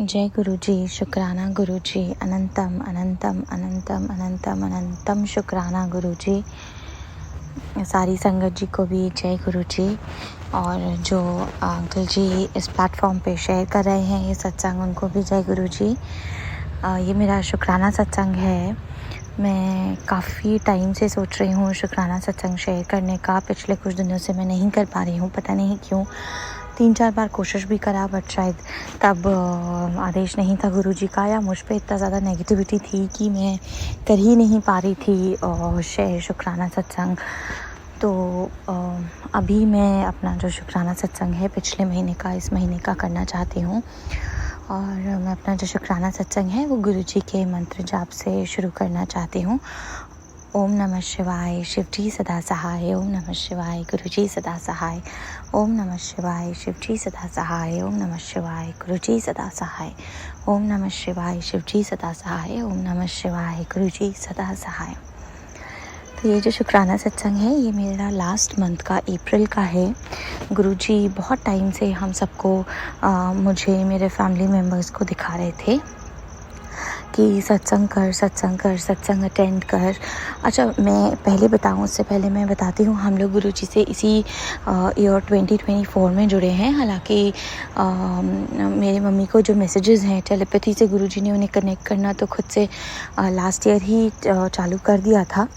जय गुरु जी, शुक्राना गुरु जी, अनंतम अनंतम अनंतम अनंतम अनंतम शुक्राना गुरु जी। सारी संगत जी को भी जय गुरु जी। और जो अंकल जी इस प्लेटफॉर्म पे शेयर कर रहे हैं ये सत्संग, उनको भी जय गुरु जी। ये मेरा शुक्राना सत्संग है। मैं काफ़ी टाइम से सोच रही हूँ शुक्राना सत्संग शेयर करने का। पिछले कुछ दिनों से मैं नहीं कर पा रही हूँ, पता नहीं क्यों। 3-4 बार कोशिश भी करा, बट शायद तब आदेश नहीं था गुरु जी का, या मुझ पे इतना ज़्यादा नेगेटिविटी थी कि मैं कर ही नहीं पा रही थी शेयर शुक्राना सत्संग। तो अभी मैं अपना जो शुक्राना सत्संग है पिछले महीने का इस महीने का करना चाहती हूँ। और मैं अपना जो शुक्राना सत्संग है वो गुरु जी के मंत्र जाप से शुरू करना चाहती हूँ। ओम नमः शिवाय, शिव जी सदा सहाय। ओम नमः शिवाय, गुरु जी सदा सहाय। ओम नमः शिवाय, शिव जी सदा सहाय। ओम नमः शिवाय, गुरु जी सदा सहाय। ओम नमः शिवाय, शिव जी सदा सहाय। ओम नमः शिवाय, गुरु जी सदा सहाय। तो ये जो शुक्राना सत्संग है ये मेरा लास्ट मंथ का, अप्रैल का है। गुरु जी बहुत टाइम से हम सबको मुझे, मेरे फैमिली मेम्बर्स को दिखा रहे थे कि सत्संग कर, सत्संग कर, सत्संग अटेंड कर। अच्छा, मैं पहले बताऊं, उससे पहले मैं बताती हूँ, हम लोग गुरु जी से इसी ईयर 2024 में जुड़े हैं। हालांकि मेरे मम्मी को जो मैसेजेस हैं टेलीपैथी से गुरु जी ने उन्हें कनेक्ट करना तो खुद से लास्ट ईयर ही चालू कर दिया था।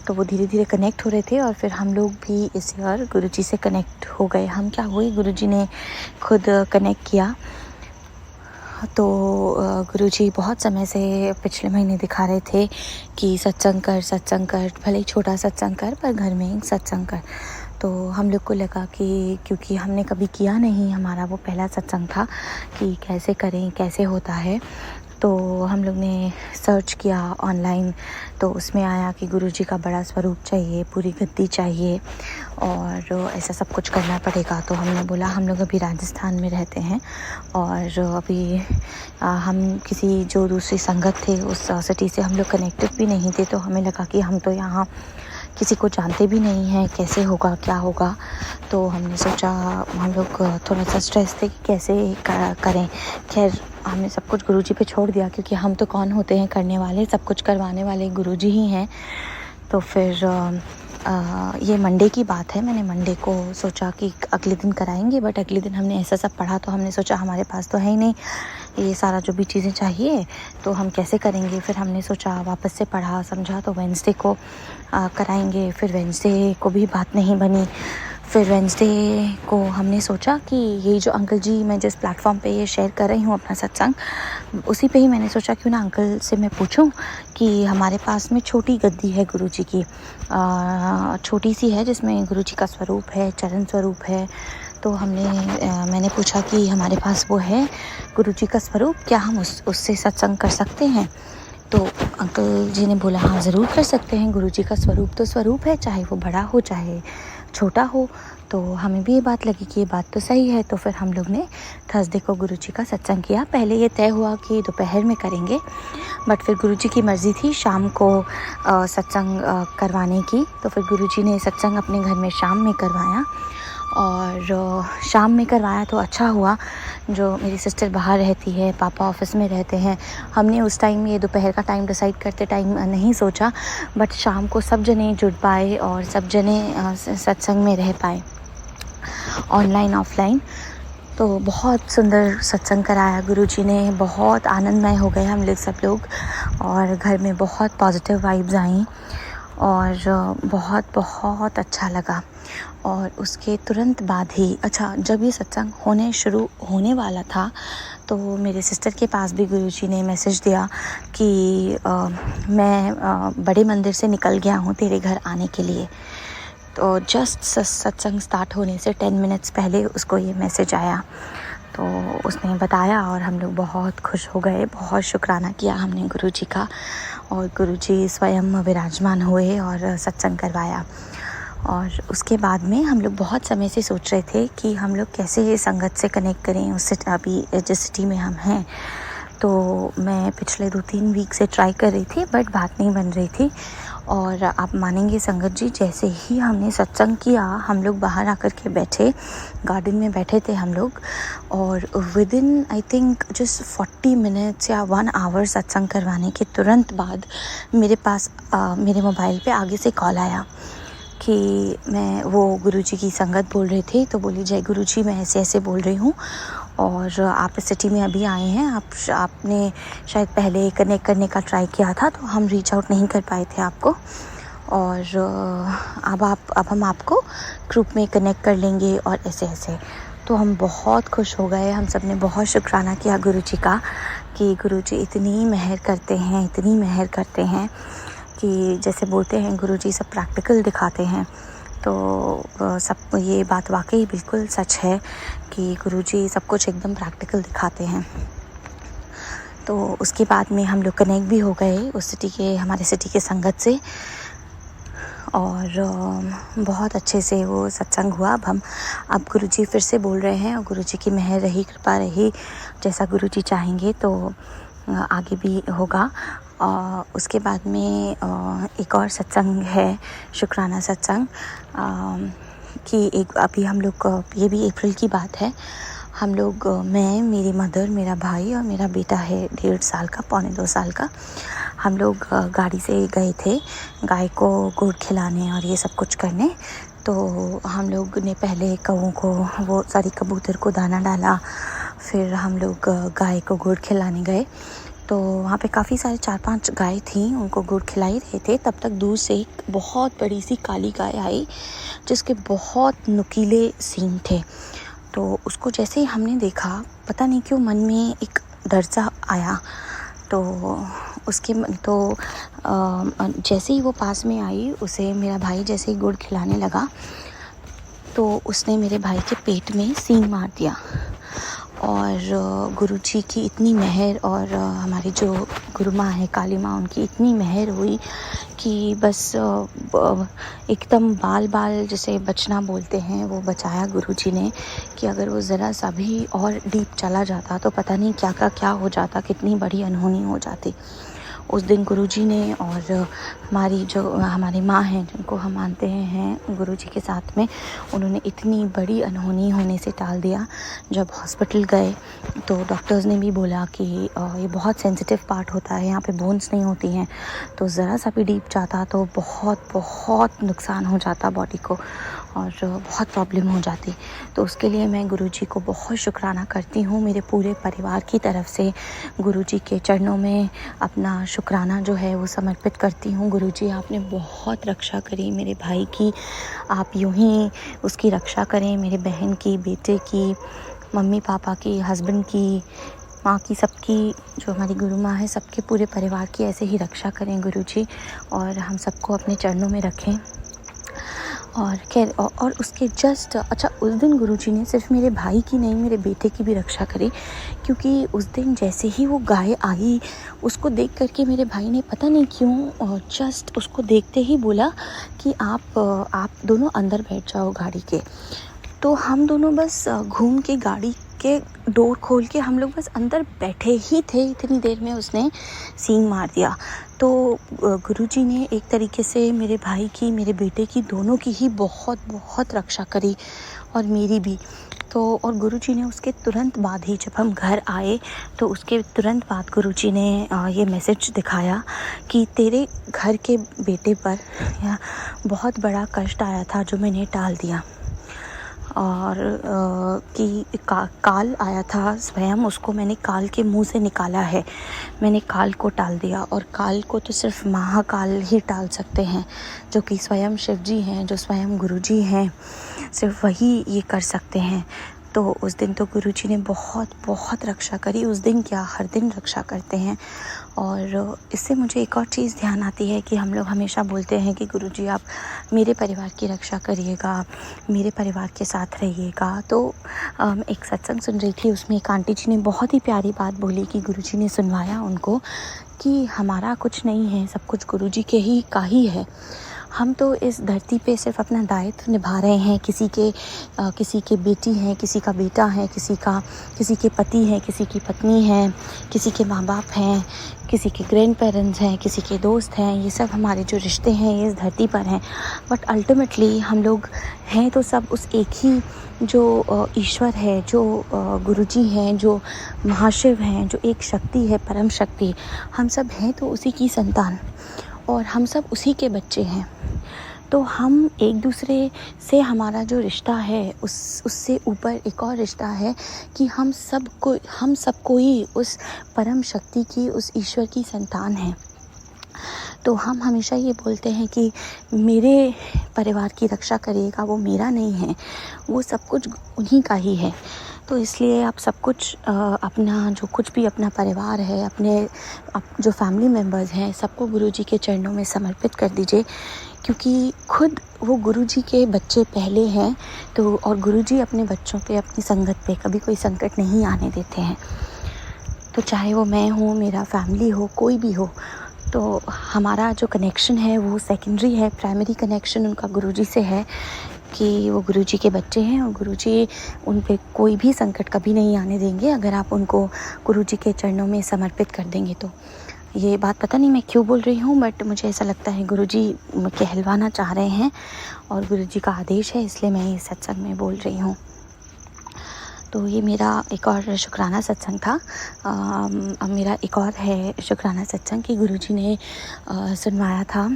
तो वो धीरे धीरे कनेक्ट हो रहे थे और फिर हम लोग भी इस ईयर गुरु जी से कनेक्ट हो गए। हम क्या हुए, गुरु जी ने खुद कनेक्ट किया। तो गुरुजी बहुत समय से पिछले महीने दिखा रहे थे कि सत्संग कर, सत्संग कर, भले ही छोटा सत्संग कर पर घर में एक सत्संग कर। तो हम लोग को लगा कि क्योंकि हमने कभी किया नहीं, हमारा वो पहला सत्संग था कि कैसे करें, कैसे होता है। तो हम लोग ने सर्च किया ऑनलाइन, तो उसमें आया कि गुरुजी का बड़ा स्वरूप चाहिए, पूरी गद्दी चाहिए और ऐसा सब कुछ करना पड़ेगा। तो हमने बोला, हम लोग अभी राजस्थान में रहते हैं और अभी हम किसी जो दूसरी संगत थे उस सिटी से हम लोग कनेक्टेड भी नहीं थे। तो हमें लगा कि हम तो यहाँ किसी को जानते भी नहीं हैं, कैसे होगा, क्या होगा। तो हमने सोचा, हम लोग थोड़ा सा स्ट्रेस थे कि कैसे करें। खैर हमने सब कुछ गुरुजी पे छोड़ दिया, क्योंकि हम तो कौन होते हैं करने वाले, सब कुछ करवाने वाले गुरुजी ही हैं। तो फिर ये मंडे की बात है। मैंने मंडे को सोचा कि अगले दिन कराएंगे, बट अगले दिन हमने ऐसा सब पढ़ा तो हमने सोचा हमारे पास तो है ही नहीं ये सारा जो भी चीज़ें चाहिए, तो हम कैसे करेंगे। फिर हमने सोचा, वापस से पढ़ा समझा तो वेंसडे को कराएंगे। फिर वेंसडे को भी बात नहीं बनी। फिर वेंसडे को हमने सोचा कि ये जो अंकल जी, मैं जिस प्लेटफॉर्म पे ये शेयर कर रही हूँ अपना सत्संग, उसी पे ही मैंने सोचा क्यों ना अंकल से मैं पूछूं कि हमारे पास में छोटी गद्दी है गुरु जी की, छोटी सी है जिसमें गुरु जी का स्वरूप है, चरण स्वरूप है। तो मैंने पूछा कि हमारे पास वो है गुरु जी का स्वरूप, क्या हम उससे सत्संग कर सकते हैं। तो अंकल जी ने बोला, हाँ ज़रूर कर सकते हैं, गुरु जी का स्वरूप तो स्वरूप है, चाहे वो बड़ा हो चाहे छोटा हो। तो हमें भी ये बात लगी कि ये बात तो सही है। तो फिर हम लोग ने थर्सडे को गुरु जी का सत्संग किया। पहले ये तय हुआ कि दोपहर में करेंगे, बट फिर गुरु जी की मर्ज़ी थी शाम को सत्संग करवाने की। तो फिर गुरु जी ने सत्संग अपने घर में शाम में करवाया, और शाम में करवाया तो अच्छा हुआ। जो मेरी सिस्टर बाहर रहती है, पापा ऑफिस में रहते हैं, हमने उस टाइम ये दोपहर का टाइम डिसाइड करते टाइम नहीं सोचा, बट शाम को सब जने जुड़ पाए और सब जने सत्संग में रह पाए, ऑनलाइन ऑफलाइन। तो बहुत सुंदर सत्संग कराया गुरुजी ने, बहुत आनंदमय हो गए हम लोग सब लोग, और घर में बहुत पॉजिटिव वाइब्स आई और बहुत बहुत अच्छा लगा। और उसके तुरंत बाद ही, अच्छा, जब ये सत्संग होने वाला था तो मेरे सिस्टर के पास भी गुरुजी ने मैसेज दिया कि मैं बड़े मंदिर से निकल गया हूँ तेरे घर आने के लिए। तो जस्ट सत्संग स्टार्ट होने से 10 मिनट्स पहले उसको ये मैसेज आया। तो उसने बताया और हम लोग बहुत खुश हो गए, बहुत शुक्राना किया हमने गुरुजी का, और गुरुजी स्वयं विराजमान हुए और सत्संग करवाया। और उसके बाद में हम लोग बहुत समय से सोच रहे थे कि हम लोग कैसे संगत से कनेक्ट करें, उससे अभी जिस सिटी में हम हैं। तो मैं पिछले 2-3 वीक से ट्राई कर रही थी, बट बात नहीं बन रही थी। और आप मानेंगे संगत जी, जैसे ही हमने सत्संग किया, हम लोग बाहर आकर के बैठे, गार्डन में बैठे थे हम लोग, और within I think just 40 minutes या 1 आवर सत्संग करवाने के तुरंत बाद मेरे पास मेरे मोबाइल पे आगे से कॉल आया कि मैं वो गुरुजी की संगत बोल रहे थे, तो बोली जय गुरुजी, मैं ऐसे ऐसे बोल रही हूँ और आप इस सिटी में अभी आए हैं, आपने शायद पहले कनेक्ट करने का ट्राई किया था, तो हम रीच आउट नहीं कर पाए थे आपको, और अब हम आपको ग्रुप में कनेक्ट कर लेंगे और ऐसे ऐसे। तो हम बहुत खुश हो गए, हम सब ने बहुत शुक्राना किया गुरुजी का कि गुरुजी इतनी मेहर करते हैं, इतनी मेहर करते हैं कि जैसे बोलते हैं गुरुजी सब प्रैक्टिकल दिखाते हैं। तो सब ये बात वाकई बिल्कुल सच है कि गुरुजी सब कुछ एकदम प्रैक्टिकल दिखाते हैं। तो उसके बाद में हम लोग कनेक्ट भी हो गए उस सिटी के, हमारे सिटी के संगत से, और बहुत अच्छे से वो सत्संग हुआ। अब गुरुजी फिर से बोल रहे हैं और गुरुजी की मेहर रही, कृपा रही, जैसा गुरुजी चाहेंगे तो आगे भी होगा। उसके बाद में एक और सत्संग है, शुक्राना सत्संग, कि एक अभी हम लोग, ये भी अप्रैल की बात है, हम लोग, मैं, मेरी मदर, मेरा भाई और मेरा बेटा है 1.5 साल का, पौने 2 साल का, हम लोग गाड़ी से गए थे गाय को गुड़ खिलाने और ये सब कुछ करने। तो हम लोग ने पहले कौवों को, वो सारी कबूतर को दाना डाला, फिर हम लोग गाय को गुड़ खिलाने गए। तो वहाँ पे काफ़ी सारे 4-5 गाय थी, उनको गुड़ खिला ही रहे थे, तब तक दूर से एक बहुत बड़ी सी काली गाय आई जिसके बहुत नुकीले सींग थे। तो उसको जैसे ही हमने देखा, पता नहीं क्यों मन में एक डर सा आया। तो जैसे ही वो पास में आई, उसे मेरा भाई जैसे ही गुड़ खिलाने लगा तो उसने मेरे भाई के पेट में सींग मार दिया। और गुरुजी की इतनी मेहर, और हमारी जो गुरु माँ है काली माँ, उनकी इतनी मेहर हुई कि बस एकदम बाल जैसे बचना बोलते हैं, वो बचाया गुरुजी ने, कि अगर वो ज़रा सा भी और डीप चला जाता तो पता नहीं क्या का क्या हो जाता, कितनी बड़ी अनहोनी हो जाती। उस दिन गुरुजी ने, और हमारी माँ हैं जिनको हम मानते हैं गुरुजी के साथ में, उन्होंने इतनी बड़ी अनहोनी होने से टाल दिया। जब हॉस्पिटल गए तो डॉक्टर्स ने भी बोला कि ये बहुत सेंसिटिव पार्ट होता है, यहाँ पे बोन्स नहीं होती हैं, तो ज़रा सा भी डीप जाता तो बहुत नुकसान हो जाता बॉडी को और बहुत प्रॉब्लम हो जाती। तो उसके लिए मैं गुरुजी को बहुत शुक्राना करती हूँ, मेरे पूरे परिवार की तरफ से गुरुजी के चरणों में अपना शुक्राना जो है वो समर्पित करती हूँ। गुरुजी, आपने बहुत रक्षा करी मेरे भाई की, आप यूं ही उसकी रक्षा करें, मेरे बहन की, बेटे की, मम्मी पापा की, हस्बैंड की, माँ की, सबकी, जो हमारी गुरु माँ है, सबके पूरे परिवार की ऐसे ही रक्षा करें गुरुजी, और हम सबको अपने चरणों में रखें। और उसके जस्ट अच्छा, उस दिन गुरुजी ने सिर्फ मेरे भाई की नहीं, मेरे बेटे की भी रक्षा करी, क्योंकि उस दिन जैसे ही वो गाय आई, उसको देख करके मेरे भाई ने पता नहीं क्यों जस्ट उसको देखते ही बोला कि आप दोनों अंदर बैठ जाओ गाड़ी के। तो हम दोनों बस घूम के गाड़ी के डोर खोल के हम लोग बस अंदर बैठे ही थे, इतनी देर में उसने सींग मार दिया। तो गुरुजी ने एक तरीके से मेरे भाई की, मेरे बेटे की, दोनों की ही बहुत रक्षा करी, और मेरी भी। तो और गुरुजी ने उसके तुरंत बाद ही, जब हम घर आए तो उसके तुरंत बाद गुरुजी ने ये मैसेज दिखाया कि तेरे घर के बेटे पर बहुत बड़ा कष्ट आया था जो मैंने टाल दिया, और कि काल आया था, स्वयं उसको मैंने काल के मुंह से निकाला है, मैंने काल को टाल दिया। और काल को तो सिर्फ महाकाल ही टाल सकते हैं, जो कि स्वयं शिव जी हैं, जो स्वयं गुरुजी हैं, सिर्फ वही ये कर सकते हैं। तो उस दिन तो गुरुजी ने बहुत रक्षा करी। उस दिन क्या, हर दिन रक्षा करते हैं। और इससे मुझे एक और चीज़ ध्यान आती है कि हम लोग हमेशा बोलते हैं कि गुरुजी आप मेरे परिवार की रक्षा करिएगा, मेरे परिवार के साथ रहिएगा। तो एक सत्संग सुन रही थी, उसमें एक आंटी जी ने बहुत ही प्यारी बात बोली कि गुरुजी ने सुनवाया उनको कि हमारा कुछ नहीं है, सब कुछ गुरुजी के ही का ही है। हम तो इस धरती पे सिर्फ अपना दायित्व निभा रहे हैं। किसी के बेटी हैं, किसी का बेटा है, किसी के पति हैं, किसी की पत्नी है, किसी के माँ बाप हैं, किसी के ग्रैंड पेरेंट्स हैं, किसी के दोस्त हैं। ये सब हमारे जो रिश्ते हैं ये इस धरती पर हैं। बट अल्टीमेटली हम लोग हैं तो सब उस एक ही जो ईश्वर है, जो गुरुजी हैं, जो महाशिव हैं, जो एक शक्ति है, परम शक्ति, हम सब हैं तो उसी की संतान और हम सब उसी के बच्चे हैं। तो हम एक दूसरे से हमारा जो रिश्ता है उससे ऊपर एक और रिश्ता है कि हम सब कोई उस परम शक्ति की, उस ईश्वर की संतान हैं। तो हम हमेशा ये बोलते हैं कि मेरे परिवार की रक्षा करेगा, वो मेरा नहीं है, वो सब कुछ उन्हीं का ही है। तो इसलिए आप सब कुछ अपना जो कुछ भी अपना परिवार है, जो फैमिली मेम्बर्स हैं, सबको गुरुजी के चरणों में समर्पित कर दीजिए, क्योंकि खुद वो गुरुजी के बच्चे पहले हैं। तो और गुरुजी अपने बच्चों पे, अपनी संगत पे कभी कोई संकट नहीं आने देते हैं। तो चाहे वो मैं हूँ, मेरा फैमिली हो, कोई भी हो, तो हमारा जो कनेक्शन है वो सेकेंडरी है। प्राइमरी कनेक्शन उनका गुरुजी से है कि वो गुरुजी के बच्चे हैं और गुरुजी उन पे कोई भी संकट कभी नहीं आने देंगे अगर आप उनको गुरुजी के चरणों में समर्पित कर देंगे। तो ये बात पता नहीं मैं क्यों बोल रही हूँ, बट मुझे ऐसा लगता है गुरुजी कहलवाना चाह रहे हैं और गुरुजी का आदेश है, इसलिए मैं ये सत्संग में बोल रही हूँ। तो ये मेरा एक और शुक्राना सत्संग था। अब मेरा एक और है शुक्राना सत्संग कि गुरुजी ने सुनवाया था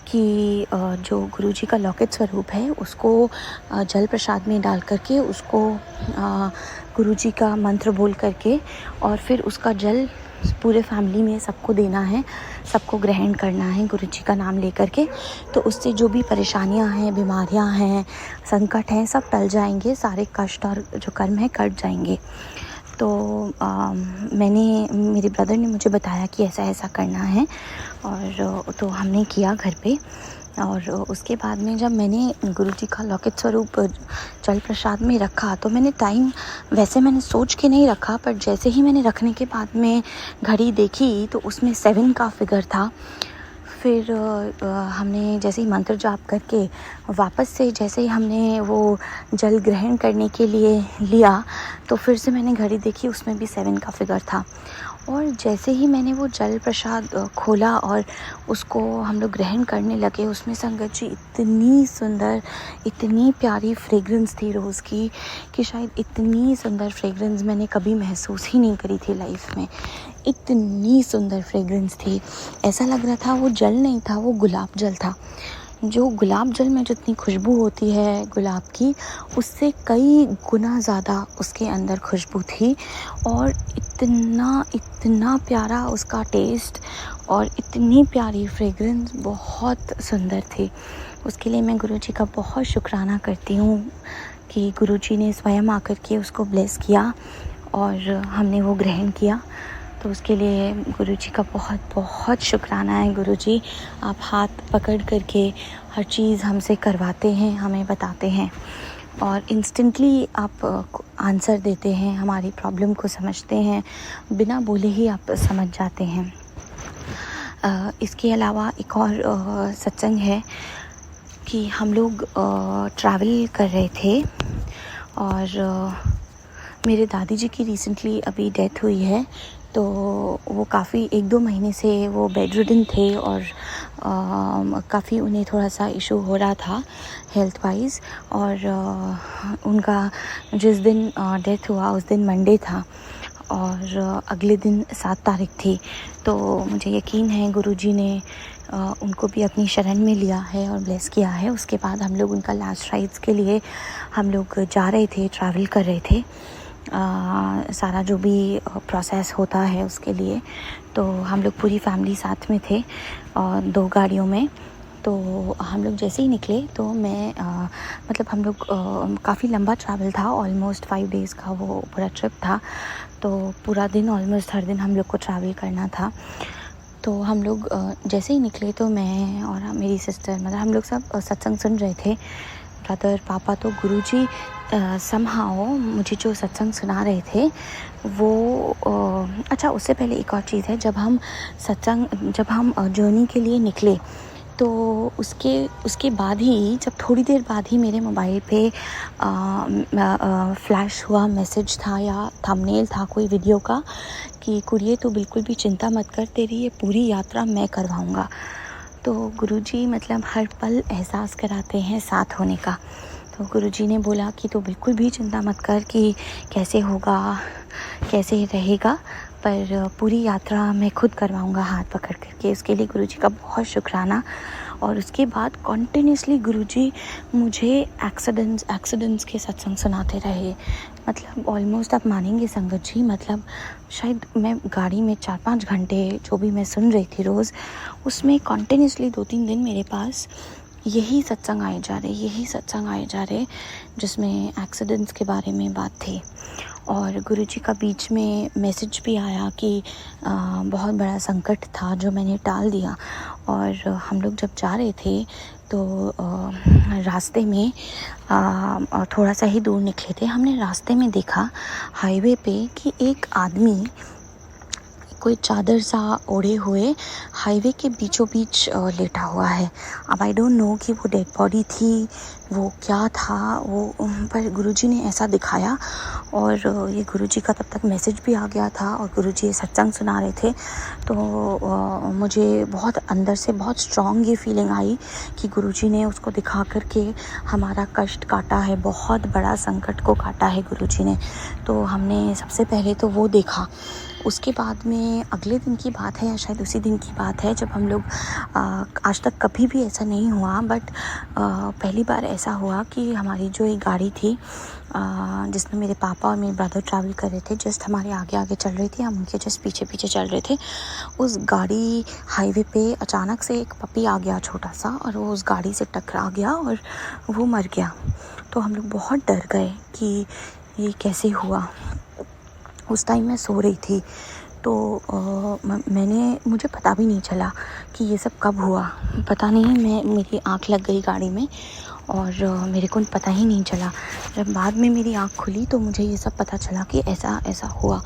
कि जो गुरुजी का लौकिक स्वरूप है उसको जल प्रसाद में डाल करके, उसको गुरुजी का मंत्र बोल करके और फिर उसका जल पूरे फैमिली में सबको देना है, सबको ग्रहण करना है गुरुजी का नाम लेकर के। तो उससे जो भी परेशानियां हैं, बीमारियां हैं, संकट हैं, सब टल जाएंगे, सारे कष्ट और जो कर्म है कट जाएंगे। तो मेरे ब्रदर ने मुझे बताया कि ऐसा करना है और तो हमने किया घर पे। और उसके बाद में जब मैंने गुरुजी का लौकिक स्वरूप जल प्रसाद में रखा तो मैंने टाइम वैसे मैंने सोच के नहीं रखा, पर जैसे ही मैंने रखने के बाद में घड़ी देखी तो उसमें 7 का फिगर था। फिर हमने जैसे ही मंत्र जाप करके वापस से जैसे ही हमने वो जल ग्रहण करने के लिए लिया तो फिर से मैंने घड़ी देखी, उसमें भी 7 का फिगर था। और जैसे ही मैंने वो जल प्रसाद खोला और उसको हम लोग ग्रहण करने लगे, उसमें संगत जी इतनी सुंदर, इतनी प्यारी फ्रेग्रेंस थी रोज़ की कि शायद इतनी सुंदर फ्रेग्रेंस मैंने कभी महसूस ही नहीं करी थी लाइफ में। इतनी सुंदर फ्रेग्रेंस थी, ऐसा लग रहा था वो जल नहीं था, वो गुलाब जल था। जो गुलाब जल में जितनी खुशबू होती है गुलाब की, उससे कई गुना ज़्यादा उसके अंदर खुशबू थी और इतना प्यारा उसका टेस्ट और इतनी प्यारी फ्रेग्रेंस, बहुत सुंदर थी। उसके लिए मैं गुरुजी का बहुत शुक्राना करती हूँ कि गुरुजी ने स्वयं आकर के उसको ब्लेस किया और हमने वो ग्रहण किया। तो उसके लिए गुरुजी का बहुत बहुत शुक्राना है। गुरुजी, आप हाथ पकड़ करके हर चीज़ हमसे करवाते हैं, हमें बताते हैं और इंस्टेंटली आप आंसर देते हैं, हमारी प्रॉब्लम को समझते हैं, बिना बोले ही आप समझ जाते हैं। इसके अलावा एक और सत्संग है कि हम लोग ट्रैवल कर रहे थे और मेरे दादी जी की रिसेंटली अभी डेथ हुई है। तो वो काफ़ी 1-2 महीने से वो बेड रिडन थे और काफ़ी उन्हें थोड़ा सा इशू हो रहा था हेल्थ वाइज। और उनका जिस दिन डेथ हुआ उस दिन मंडे था और अगले दिन 7 तारीख थी। तो मुझे यकीन है गुरुजी ने उनको भी अपनी शरण में लिया है और ब्लेस किया है। उसके बाद हम लोग उनका लास्ट राइट्स के लिए हम लोग जा रहे थे, ट्रैवल कर रहे थे, सारा जो भी प्रोसेस होता है उसके लिए। तो हम लोग पूरी फैमिली साथ में थे और 2 गाड़ियों में। तो हम लोग जैसे ही निकले तो मैं मतलब हम लोग काफ़ी लंबा ट्रैवल था, ऑलमोस्ट 5 डेज़ का वो पूरा ट्रिप था। तो पूरा दिन, ऑलमोस्ट हर दिन हम लोग को ट्रैवल करना था। तो हम लोग जैसे ही निकले तो मैं और मेरी सिस्टर, मतलब हम लोग सब सत्संग सुन रहे थे, ब्रदर, पापा। तो गुरुजी समहाउ मुझे जो सत्संग सुना रहे थे वो अच्छा, उससे पहले एक और चीज़ है। जब हम जर्नी के लिए निकले तो उसके उसके बाद ही, जब थोड़ी देर बाद ही मेरे मोबाइल पे फ्लैश हुआ मैसेज था या थंबनेल था कोई वीडियो का कि कुरियर तू बिल्कुल भी चिंता मत कर, तेरी ये पूरी यात्रा मैं करवाऊँगा। तो गुरुजी मतलब हर पल एहसास कराते हैं साथ होने का। तो गुरुजी ने बोला कि तू बिल्कुल भी चिंता मत कर कि कैसे होगा, कैसे रहेगा, पर पूरी यात्रा मैं खुद करवाऊँगा हाथ पकड़ कर के। उसके लिए गुरुजी का बहुत शुक्राना। और उसके बाद कॉन्टिन्यूसली गुरुजी मुझे एक्सीडेंट्स के सत्संग सुनाते रहे। मतलब ऑलमोस्ट आप मानेंगे संगत जी, मतलब शायद मैं गाड़ी में 4-5 घंटे जो भी मैं सुन रही थी रोज़, उसमें कॉन्टिन्यूसली 2-3 दिन मेरे पास यही सत्संग आए जा रहे जिसमें एक्सीडेंट्स के बारे में बात थी। और गुरुजी का बीच में मैसेज भी आया कि बहुत बड़ा संकट था जो मैंने टाल दिया। और हम लोग जब जा रहे थे तो रास्ते में थोड़ा सा ही दूर निकले थे, हमने रास्ते में देखा हाईवे पे कि एक आदमी कोई चादर सा ओढ़े हुए हाईवे के बीचों बीच लेटा हुआ है। अब आई डोंट नो कि वो डेड बॉडी थी, वो क्या था वो, पर गुरुजी ने ऐसा दिखाया। और ये गुरुजी का तब तक मैसेज भी आ गया था और गुरुजी ये सत्संग सुना रहे थे। तो मुझे बहुत अंदर से बहुत स्ट्रॉन्ग ये फीलिंग आई कि गुरुजी ने उसको दिखा कर के हमारा कष्ट काटा है, बहुत बड़ा संकट को काटा है गुरुजी ने। तो हमने सबसे पहले तो वो देखा। उसके बाद में अगले दिन की बात है या शायद उसी दिन की बात है, जब हम लोग आज तक कभी भी ऐसा नहीं हुआ, बट पहली बार ऐसा हुआ कि हमारी जो एक गाड़ी थी जिसमें मेरे पापा और मेरे ब्रदर ट्रैवल कर रहे थे, जस्ट हमारे आगे आगे चल रही थी, हम उनके जस्ट पीछे पीछे चल रहे थे। उस गाड़ी हाईवे पे अचानक से एक पपी आ गया छोटा सा, और वो उस गाड़ी से टकरा गया और वो मर गया। तो हम लोग बहुत डर गए कि ये कैसे हुआ। उस टाइम मैं सो रही थी, तो मुझे पता भी नहीं चला कि ये सब कब हुआ। पता नहीं, मेरी आँख लग गई गाड़ी में और मेरे को पता ही नहीं चला। जब बाद में मेरी आँख खुली तो मुझे ये सब पता चला कि ऐसा ऐसा हुआ।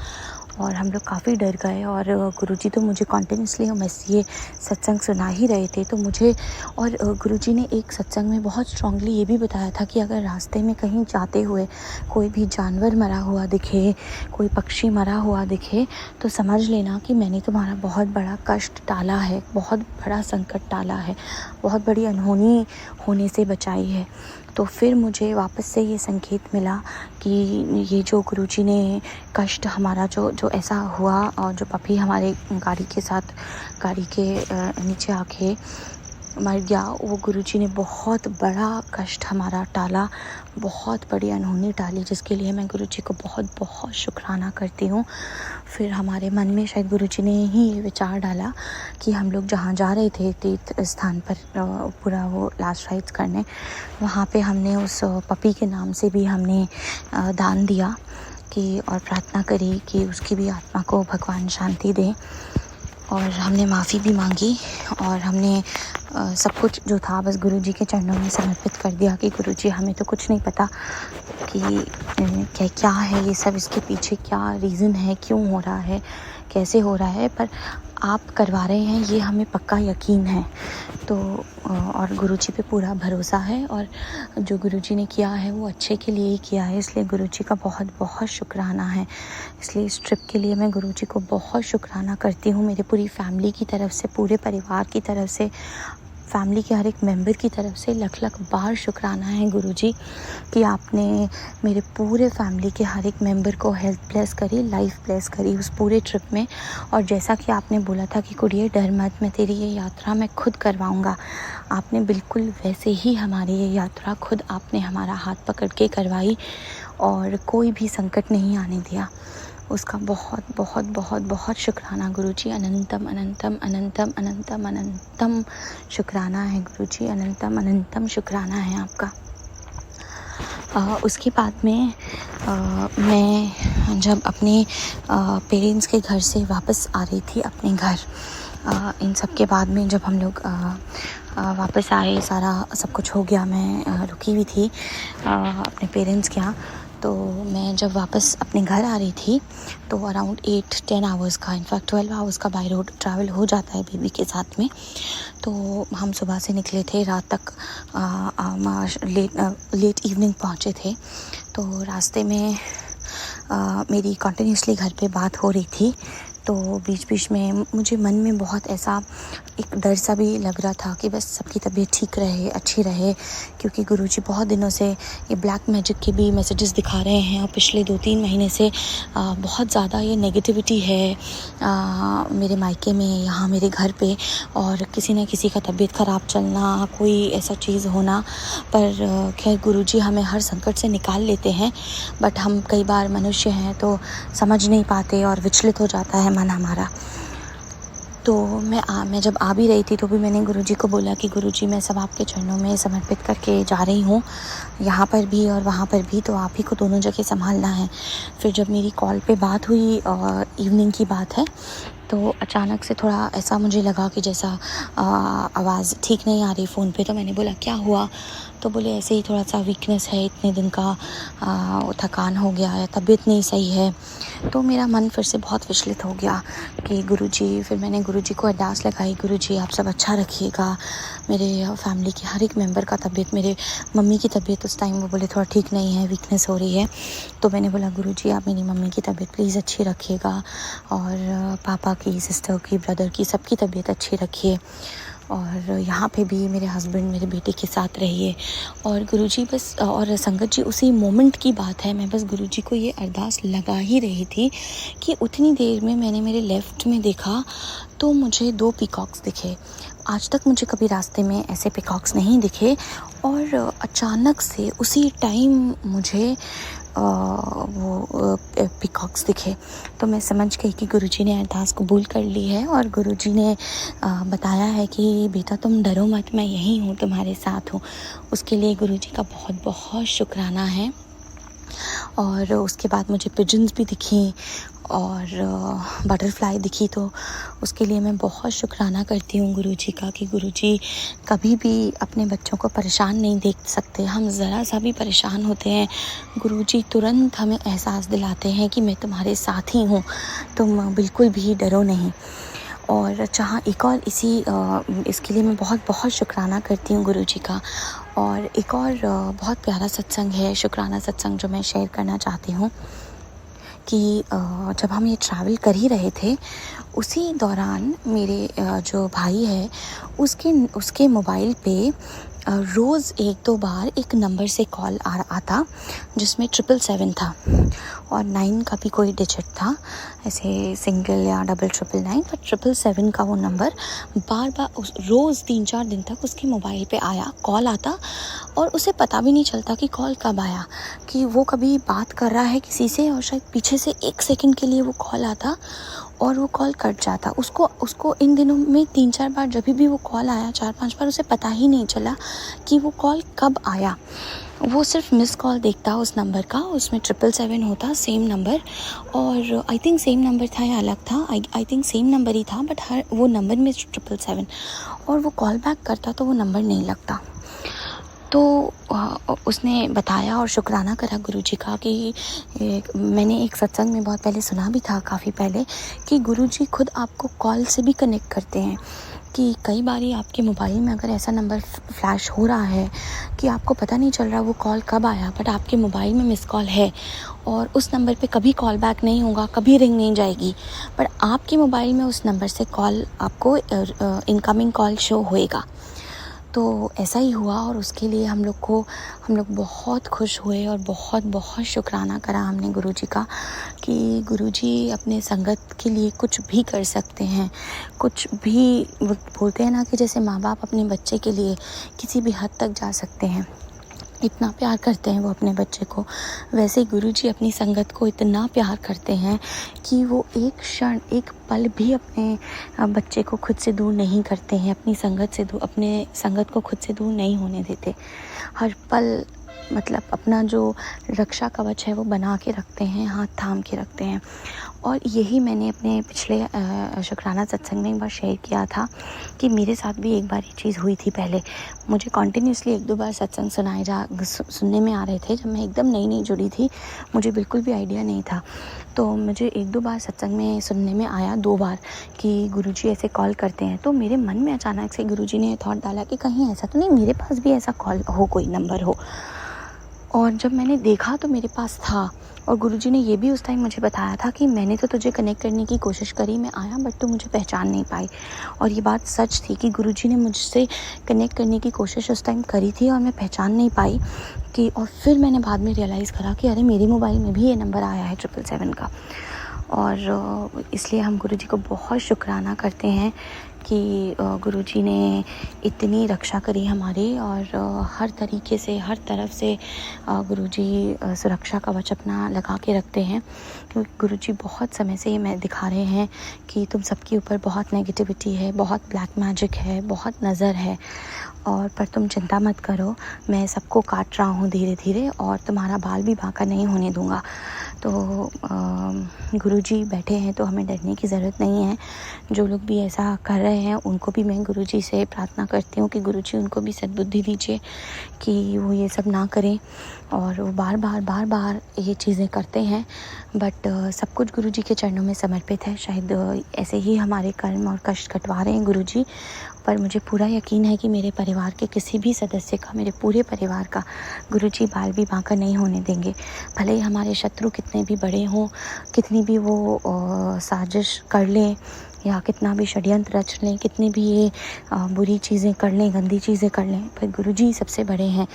और हम लोग काफ़ी डर गए। और गुरुजी तो मुझे कॉन्टिन्यूसली ये सत्संग सुना ही रहे थे। तो मुझे, और गुरुजी ने एक सत्संग में बहुत स्ट्रांगली ये भी बताया था कि अगर रास्ते में कहीं जाते हुए कोई भी जानवर मरा हुआ दिखे, कोई पक्षी मरा हुआ दिखे, तो समझ लेना कि मैंने तुम्हारा बहुत बड़ा कष्ट टाला है, बहुत बड़ा संकट टाला है, बहुत बड़ी अनहोनी होने से बचाई है। तो फिर मुझे वापस से ये संकेत मिला कि ये जो गुरुजी ने कष्ट हमारा जो ऐसा हुआ, और जो पपी हमारे गाड़ी के साथ गाड़ी के नीचे आके मर गया, वो गुरुजी ने बहुत बड़ा कष्ट हमारा टाला, बहुत बड़ी अनहोनी टाली, जिसके लिए मैं गुरुजी को बहुत बहुत शुक्राना करती हूँ। फिर हमारे मन में शायद गुरुजी ने ही ये विचार डाला कि हम लोग जहाँ जा रहे थे तीर्थ स्थान पर पूरा वो लास्ट राइट्स करने, वहाँ पे हमने उस पपी के नाम से भी हमने दान दिया कि, और प्रार्थना करी कि उसकी भी आत्मा को भगवान शांति दे। और हमने माफ़ी भी मांगी और हमने सब कुछ जो था बस गुरुजी के चरणों में समर्पित कर दिया कि गुरुजी हमें तो कुछ नहीं पता कि क्या है ये सब, इसके पीछे क्या रीज़न है, क्यों हो रहा है, कैसे हो रहा है, पर आप करवा रहे हैं ये हमें पक्का यकीन है। तो और गुरुजी पे पूरा भरोसा है, और जो गुरुजी ने किया है वो अच्छे के लिए ही किया है, इसलिए गुरुजी का बहुत बहुत शुक्राना है। इसलिए इस ट्रिप के लिए मैं गुरुजी को बहुत शुक्राना करती हूँ, मेरे पूरी फैमिली की तरफ से, पूरे परिवार की तरफ से, फैमिली के हर एक मेंबर की तरफ से लख लख बार शुक्राना है गुरुजी कि आपने मेरे पूरे फैमिली के हर एक मेंबर को हेल्थ ब्लेस करी, लाइफ ब्लेस करी उस पूरे ट्रिप में। और जैसा कि आपने बोला था कि कुड़िए डर मत, मैं तेरी ये यात्रा मैं खुद करवाऊँगा, आपने बिल्कुल वैसे ही हमारी ये यात्रा खुद आपने हमारा हाथ पकड़ के करवाई और कोई भी संकट नहीं आने दिया। उसका बहुत बहुत बहुत बहुत शुक्राना गुरुजी, अनंतम अनंतम अनंतम अनंतम अनंतम शुक्राना है गुरुजी, अनंतम अनंतम शुक्राना है आपका। उसके बाद में मैं जब अपने पेरेंट्स के घर से वापस आ रही थी अपने घर, इन सब के बाद में जब हम लोग वापस आए, सारा सब कुछ हो गया, मैं रुकी हुई थी अपने पेरेंट्स के यहाँ। तो मैं जब वापस अपने घर आ रही थी तो अराउंड 8-10 आवर्स का, इनफैक्ट 12 आवर्स का बाय रोड ट्रैवल हो जाता है बेबी के साथ में। तो हम सुबह से निकले थे, रात तक लेट इवनिंग पहुँचे थे। तो रास्ते में मेरी कंटिन्यूसली घर पे बात हो रही थी। तो बीच बीच में मुझे मन में बहुत ऐसा एक डर सा भी लग रहा था कि बस सबकी तबीयत ठीक रहे, अच्छी रहे, क्योंकि गुरुजी बहुत दिनों से ये ब्लैक मैजिक के भी मैसेजेस दिखा रहे हैं और पिछले 2-3 महीने से बहुत ज़्यादा ये नेगेटिविटी है मेरे मायके में, यहाँ मेरे घर पे, और किसी न किसी का तबीयत ख़राब चलना, कोई ऐसा चीज़ होना। पर खैर गुरुजी हमें हर संकट से निकाल लेते हैं, बट हम कई बार मनुष्य हैं तो समझ नहीं पाते और विचलित हो जाता है मन हमारा। तो मैं जब आ भी रही थी तो भी मैंने गुरुजी को बोला कि गुरुजी मैं सब आपके चरणों में समर्पित करके जा रही हूँ, यहाँ पर भी और वहाँ पर भी, तो आप ही को दोनों जगह संभालना है। फिर जब मेरी कॉल पे बात हुई, इवनिंग की बात है, तो अचानक से थोड़ा ऐसा मुझे लगा कि जैसा आवाज़ ठीक नहीं आ रही फ़ोन पे। तो मैंने बोला क्या हुआ? तो बोले ऐसे ही थोड़ा सा वीकनेस है, इतने दिन का थकान हो गया है, तबीयत नहीं सही है। तो मेरा मन फिर से बहुत विचलित हो गया कि गुरुजी, फिर मैंने गुरुजी को अरदास लगाई, गुरुजी आप सब अच्छा रखिएगा, मेरे फैमिली के हर एक मेंबर का तबीयत, मेरे मम्मी की तबीयत उस टाइम वो बोले थोड़ा ठीक नहीं है, वीकनेस हो रही है। तो मैंने बोला गुरुजी आप मेरी मम्मी की तबीयत प्लीज़ अच्छी रखिएगा, और पापा की, सिस्टर की, ब्रदर की, सबकी तबीयत अच्छी रखिए, और यहाँ पे भी मेरे हस्बैंड, मेरे बेटे के साथ रहिए। और गुरुजी बस, और संगत जी उसी मोमेंट की बात है, मैं बस गुरुजी को ये अरदास लगा ही रही थी कि उतनी देर में मैंने मेरे लेफ़्ट में देखा तो मुझे 2 पीकॉक्स दिखे। आज तक मुझे कभी रास्ते में ऐसे पीकॉक्स नहीं दिखे, और अचानक से उसी टाइम मुझे वो पीकॉक्स दिखे। तो मैं समझ गई कि गुरुजी ने अरदास कबूल कर ली है, और गुरुजी ने बताया है कि बेटा तुम डरो मत, मैं यहीं हूँ, तुम्हारे साथ हूँ। उसके लिए गुरुजी का बहुत बहुत शुक्राना है। और उसके बाद मुझे पिजन्स भी दिखी और बटरफ्लाई दिखी, तो उसके लिए मैं बहुत शुक्राना करती हूँ गुरुजी का कि गुरुजी कभी भी अपने बच्चों को परेशान नहीं देख सकते। हम ज़रा सा भी परेशान होते हैं, गुरुजी तुरंत हमें एहसास दिलाते हैं कि मैं तुम्हारे साथ ही हूँ, तुम बिल्कुल भी डरो नहीं। और चाह एक और इसके लिए मैं बहुत बहुत शुक्राना करती हूँ गुरुजी का। और एक और बहुत प्यारा सत्संग है, शुक्राना सत्संग, जो मैं शेयर करना चाहती हूँ कि जब हम ये ट्रैवल कर ही रहे थे, उसी दौरान मेरे जो भाई है उसके मोबाइल पे रोज़ 1-2 बार एक नंबर से कॉल आता, जिसमें 777 था और 9 का भी कोई डिजिट था, ऐसे सिंगल या डबल 999, पर 777 का वो नंबर बार बार रोज़ 3-4 दिन तक उसके मोबाइल पे कॉल आता, और उसे पता भी नहीं चलता कि कॉल कब आया, कि वो कभी बात कर रहा है किसी से और शायद पीछे से 1 सेकंड के लिए वो कॉल आता और वो कॉल कट जाता। उसको इन दिनों में 3-4 बार जब भी वो कॉल आया, 4-5 बार, उसे पता ही नहीं चला कि वो कॉल कब आया। वो सिर्फ मिस कॉल देखता उस नंबर का, उसमें 777 होता, सेम नंबर, और आई थिंक सेम नंबर था या अलग था, आई थिंक सेम नंबर ही था, बट हर वो नंबर में 777, और वो कॉल बैक करता तो वो नंबर नहीं लगता। तो उसने बताया और शुक्राना करा गुरुजी का कि मैंने एक सत्संग में बहुत पहले सुना भी था, काफ़ी पहले, कि गुरुजी खुद आपको कॉल से भी कनेक्ट करते हैं, कि कई बारी आपके मोबाइल में अगर ऐसा नंबर फ्लैश हो रहा है कि आपको पता नहीं चल रहा वो कॉल कब आया, बट आपके मोबाइल में मिस कॉल है और उस नंबर पे कभी कॉल बैक नहीं होगा, कभी रिंग नहीं जाएगी, पर आपके मोबाइल में उस नंबर से कॉल आपको इनकमिंग कॉल शो होएगा। तो ऐसा ही हुआ, और उसके लिए हम लोग बहुत खुश हुए और बहुत बहुत शुक्राना करा हमने गुरुजी का कि गुरुजी अपने संगत के लिए कुछ भी कर सकते हैं, कुछ भी। वो बोलते हैं ना कि जैसे माँ बाप अपने बच्चे के लिए किसी भी हद तक जा सकते हैं, इतना प्यार करते हैं वो अपने बच्चे को, वैसे ही गुरुजी अपनी संगत को इतना प्यार करते हैं कि वो एक क्षण, एक पल भी अपने बच्चे को खुद से दूर नहीं करते हैं, अपने संगत को खुद से दूर नहीं होने देते। हर पल मतलब अपना जो रक्षा कवच है वो बना के रखते हैं, हाथ थाम के रखते हैं। और यही मैंने अपने पिछले शुक्राना सत्संग में एक बार शेयर किया था कि मेरे साथ भी एक बार ये चीज़ हुई थी। पहले मुझे कॉन्टीन्यूसली 1-2 बार सत्संग सुनने में आ रहे थे। जब मैं एकदम नई जुड़ी थी, मुझे बिल्कुल भी आइडिया नहीं था। तो मुझे 1-2 बार सत्संग में सुनने में आया, 2 बार, कि गुरुजी ऐसे कॉल करते हैं। तो मेरे मन में अचानक से गुरुजी ने थॉट डाला कि कहीं ऐसा तो नहीं मेरे पास भी ऐसा कॉल हो, कोई नंबर हो। और जब मैंने देखा तो मेरे पास था, और गुरुजी ने ये भी उस टाइम मुझे बताया था कि मैंने तो तुझे कनेक्ट करने की कोशिश करी, मैं आया, बट तू मुझे पहचान नहीं पाई। और ये बात सच थी कि गुरुजी ने मुझसे कनेक्ट करने की कोशिश उस टाइम करी थी और मैं पहचान नहीं पाई। और फिर मैंने बाद में रियलाइज़ करा कि अरे मेरे मोबाइल में भी ये नंबर आया है 777 का। और इसलिए हम गुरुजी को बहुत शुक्राना करते हैं कि गुरुजी ने इतनी रक्षा करी हमारी, और हर तरीके से, हर तरफ से गुरुजी सुरक्षा कवच अपना लगा के रखते हैं। क्योंकि गुरुजी बहुत समय से ये दिखा रहे हैं कि तुम सबके ऊपर बहुत नेगेटिविटी है, बहुत ब्लैक मैजिक है, बहुत नज़र है, और पर तुम चिंता मत करो, मैं सबको काट रहा हूँ धीरे धीरे, और तुम्हारा बाल भी बांका नहीं होने दूँगा। तो गुरुजी बैठे हैं तो हमें डरने की ज़रूरत नहीं है। जो लोग भी ऐसा कर रहे हैं उनको भी मैं गुरुजी से प्रार्थना करती हूँ कि गुरुजी उनको भी सद्बुद्धि दीजिए कि वो ये सब ना करें। और वो बार बार ये चीज़ें करते हैं, बट सब कुछ गुरुजी के चरणों में समर्पित है। शायद ऐसे ही हमारे कर्म और कष्ट कटवा रहे हैं गुरुजी, पर मुझे पूरा यकीन है कि मेरे परिवार के किसी भी सदस्य का, मेरे पूरे परिवार का गुरुजी बाल भी बांका नहीं होने देंगे। भले ही हमारे शत्रु कितने भी बड़े हों, कितनी भी वो साजिश कर लें, या कितना भी षड्यंत्र रच लें, कितनी भी ये बुरी चीज़ें कर लें, गंदी चीज़ें कर लें, पर गुरुजी सबसे बड़े हैं।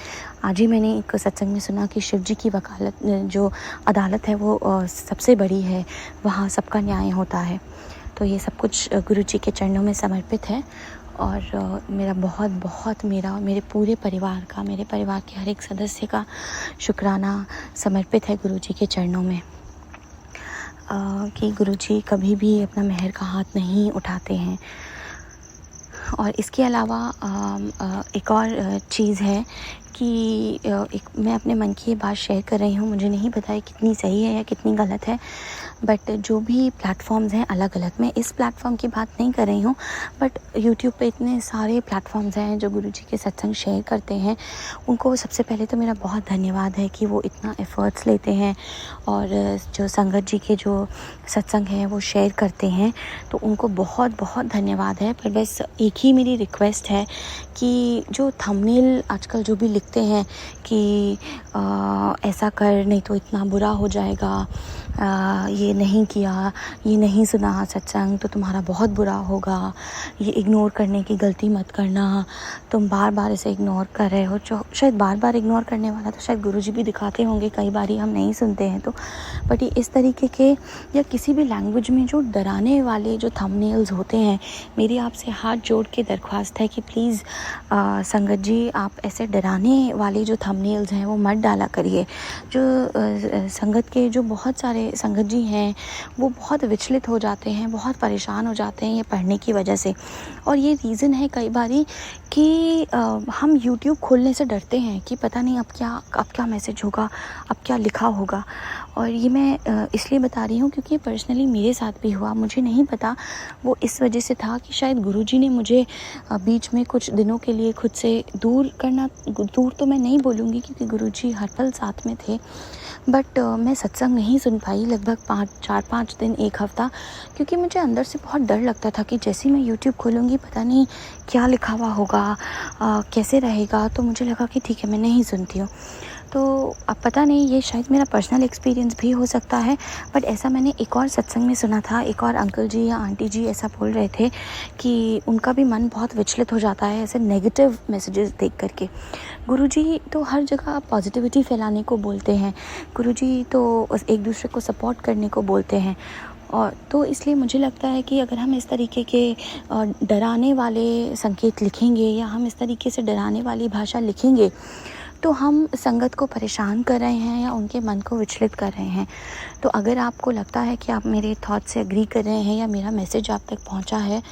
आज ही मैंने एक सत्संग में सुना कि शिव जी की वकालत, जो अदालत है वो सबसे बड़ी है, वहाँ सबका न्याय होता है। तो ये सब कुछ गुरुजी के चरणों में समर्पित है। और मेरा बहुत मेरा और मेरे पूरे परिवार का, मेरे परिवार के हर एक सदस्य का शुक्राना समर्पित है गुरुजी के चरणों में, कि गुरुजी कभी भी अपना मेहर का हाथ नहीं उठाते हैं। और इसके अलावा एक और चीज़ है कि मैं अपने मन की ये बात शेयर कर रही हूँ, मुझे नहीं पता है कितनी सही है या कितनी गलत है, बट जो भी प्लेटफॉर्म्स हैं अलग अलग, मैं इस प्लेटफॉर्म की बात नहीं कर रही हूँ, बट यूट्यूब पे इतने सारे प्लेटफॉर्म्स हैं जो गुरुजी के सत्संग शेयर करते हैं। उनको सबसे पहले तो मेरा बहुत धन्यवाद है कि वो इतना एफ़र्ट्स लेते हैं, और जो संगत जी के जो सत्संग हैं वो शेयर करते हैं, तो उनको बहुत धन्यवाद है। पर बस एक ही मेरी रिक्वेस्ट है कि जो थंबनेल आजकल जो भी लिखते हैं कि ऐसा कर, नहीं तो इतना बुरा हो जाएगा, ये नहीं किया, ये नहीं सुना सत्संग तो तुम्हारा बहुत बुरा होगा, ये इग्नोर करने की गलती मत करना, तुम बार इसे इग्नोर कर रहे हो। जो शायद बार इग्नोर करने वाला तो शायद गुरुजी भी दिखाते होंगे, कई बार हम नहीं सुनते हैं तो, बट ये इस तरीके के या किसी भी लैंग्वेज में जो डराने वाले जो थंबनेल्स होते हैं, मेरी आपसे हाथ जोड़ के दरख्वास्त है कि प्लीज़ संगत जी, आप ऐसे डराने वाले जो थंबनेल्स हैं वो मत डाला करिए। जो संगत के जो बहुत सारे संगत जी हैं वो बहुत विचलित हो जाते हैं, बहुत परेशान हो जाते हैं ये पढ़ने की वजह से। और ये रीज़न है कई बारी कि हम यूट्यूब खोलने से डरते हैं कि पता नहीं अब क्या मैसेज होगा, अब क्या लिखा होगा। और ये मैं इसलिए बता रही हूँ क्योंकि पर्सनली मेरे साथ भी हुआ। मुझे नहीं पता वो इस वजह से था कि शायद गुरुजी ने मुझे बीच में कुछ दिनों के लिए खुद से दूर तो मैं नहीं बोलूँगी क्योंकि गुरुजी हर पल साथ में थे, बट मैं सत्संग नहीं सुन पाई लगभग 4-5 दिन, 1 हफ़्ता, क्योंकि मुझे अंदर से बहुत डर लगता था कि जैसे ही मैं यूट्यूब खोलूँगी पता नहीं क्या लिखा हुआ होगा, कैसे रहेगा। तो मुझे लगा कि ठीक है, मैं नहीं सुनती हूँ। तो अब पता नहीं, ये शायद मेरा पर्सनल एक्सपीरियंस भी हो सकता है, बट ऐसा मैंने एक और सत्संग में सुना था। एक और अंकल जी या आंटी जी ऐसा बोल रहे थे कि उनका भी मन बहुत विचलित हो जाता है ऐसे नेगेटिव मैसेजेस देख करके। गुरुजी तो हर जगह पॉजिटिविटी फैलाने को बोलते हैं, गुरुजी तो एक दूसरे को सपोर्ट करने को बोलते हैं। और तो इसलिए मुझे लगता है कि अगर हम इस तरीके के डराने वाले संकेत लिखेंगे या हम इस तरीके से डराने वाली भाषा लिखेंगे तो हम संगत को परेशान कर रहे हैं या उनके मन को विचलित कर रहे हैं। तो अगर आपको लगता है कि आप मेरे थॉट से एग्री कर रहे हैं या मेरा मैसेज आप तक पहुंचा है,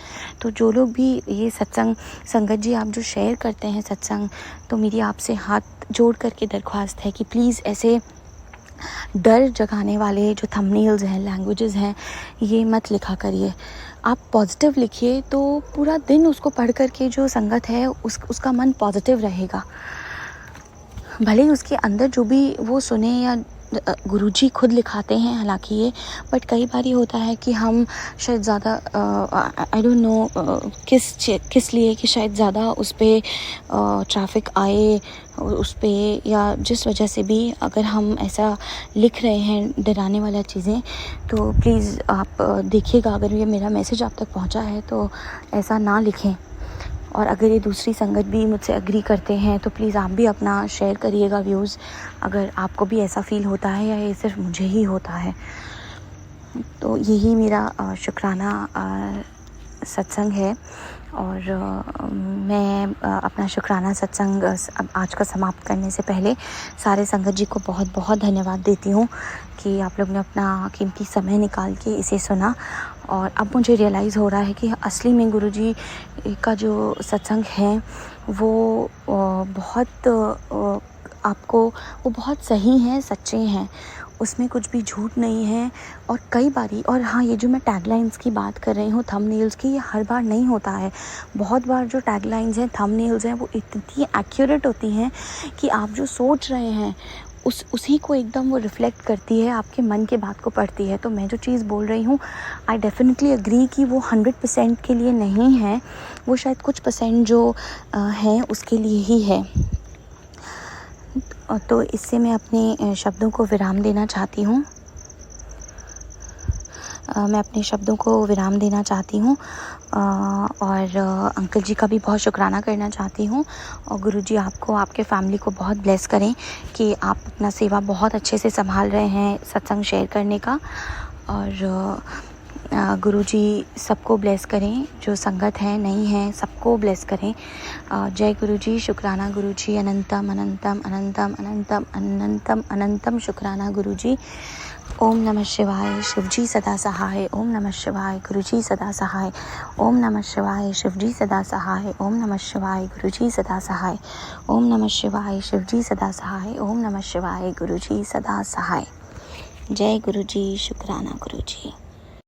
तो जो लोग भी ये सत्संग संगत जी आप जो शेयर करते हैं सत्संग, तो मेरी आपसे हाथ जोड़ करके दरख्वास्त है कि प्लीज़ ऐसे डर जगाने वाले जो थंबनेल्स हैं, लैंग्वेजेस हैं, ये मत लिखा करिए। आप पॉजिटिव लिखिए तो पूरा दिन उसको पढ़ कर के जो संगत है उसका मन पॉजिटिव रहेगा। भले ही उसके अंदर जो भी वो सुने या गुरुजी खुद लिखाते हैं हालांकि ये, बट कई बार ये होता है कि हम शायद ज़्यादा आई डोंट नो किस लिए कि शायद ज़्यादा उस पर ट्रैफिक आए उस पर, या जिस वजह से भी अगर हम ऐसा लिख रहे हैं डराने वाला चीज़ें, तो प्लीज़ आप देखिएगा अगर ये मेरा मैसेज आप तक पहुंचा है तो ऐसा ना लिखें। और अगर ये दूसरी संगत भी मुझसे एग्री करते हैं तो प्लीज़ आप भी अपना शेयर करिएगा व्यूज़, अगर आपको भी ऐसा फ़ील होता है या ये सिर्फ मुझे ही होता है। तो यही मेरा शुक्राना सत्संग है। और मैं अपना शुक्राना सत्संग आज का समाप्त करने से पहले सारे संगत जी को बहुत बहुत धन्यवाद देती हूँ कि आप लोग ने अपना कीमती समय निकाल के इसे सुना। और अब मुझे रियलाइज़ हो रहा है कि असली में गुरुजी का जो सत्संग है वो बहुत आपको वो बहुत सही हैं, सच्चे हैं, उसमें कुछ भी झूठ नहीं है। और कई बारी, और हाँ, ये जो मैं टैगलाइंस की बात कर रही हूँ, थंबनेल्स की, ये हर बार नहीं होता है। बहुत बार जो टैगलाइंस हैं, थंबनेल्स हैं, वो इतनी एक्यूरेट होती हैं कि आप जो सोच रहे हैं उसी को एकदम वो रिफ़्लेक्ट करती है, आपके मन के बात को पढ़ती है। तो मैं जो चीज़ बोल रही हूँ, आई डेफिनेटली एग्री कि वो 100% के लिए नहीं है, वो शायद कुछ % जो है उसके लिए ही है। तो इससे मैं अपने शब्दों को विराम देना चाहती हूँ। और अंकल जी का भी बहुत शुक्राना करना चाहती हूँ। और गुरुजी आपको, आपके फैमिली को बहुत ब्लेस करें कि आप अपना सेवा बहुत अच्छे से संभाल रहे हैं सत्संग शेयर करने का। और गुरुजी सबको ब्लेस करें, जो संगत है नहीं है सबको ब्लेस करें। जय गुरुजी, शुक्राना गुरुजी, अनंतम अनंतम अनंतम अनंतम अनंतम अनंतम शुक्राना गुरुजी। ओम नमः शिवाय, शिवजी सदा सहाय। ओम नमः शिवाय, गुरुजी सदा सहाय। ओम नमः शिवाय, शिवजी सदा सहाय। ओम नमः शिवाय, गुरुजी सदा सहाय। ओम नमः शिवाय, शिवजी सदा सहाय। ओम नमः शिवाय, गुरुजी सदा सहाय। जय गुरुजी, शुक्राना गुरुजी।